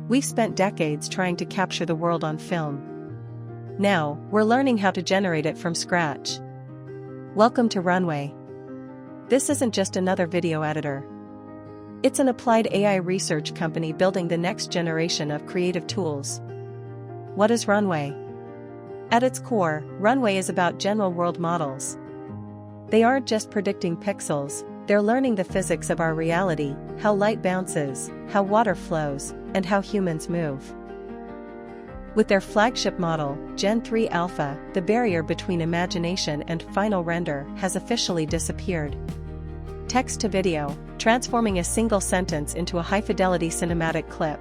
We've spent decades trying to capture the world on film. Now, we're learning how to generate it from scratch. Welcome to Runway. This isn't just another video editor. It's an applied AI research company building the next generation of creative tools. What is Runway? At its core, Runway is about general world models. They aren't just predicting pixels, they're learning the physics of our reality, how light bounces, how water flows, and how humans move. With their flagship model, Gen 3 Alpha, the barrier between imagination and final render has officially disappeared. Text to video, transforming a single sentence into a high-fidelity cinematic clip.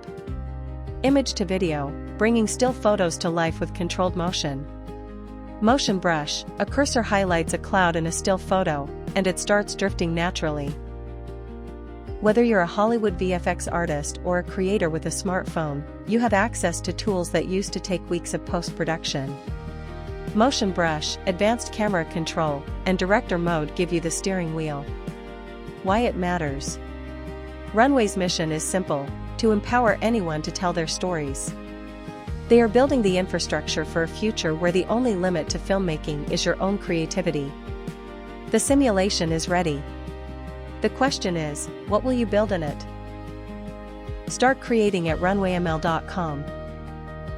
Image to video, bringing still photos to life with controlled motion. Motion brush, a cursor highlights a cloud in a still photo, and it starts drifting naturally. Whether you're a Hollywood VFX artist or a creator with a smartphone, you have access to tools that used to take weeks of post-production. Motion brush, advanced camera control, and director mode give you the steering wheel. Why it matters? Runway's mission is simple: to empower anyone to tell their stories. They are building the infrastructure for a future where the only limit to filmmaking is your own creativity. The simulation is ready. The question is, what will you build in it? Start creating at runwayml.com.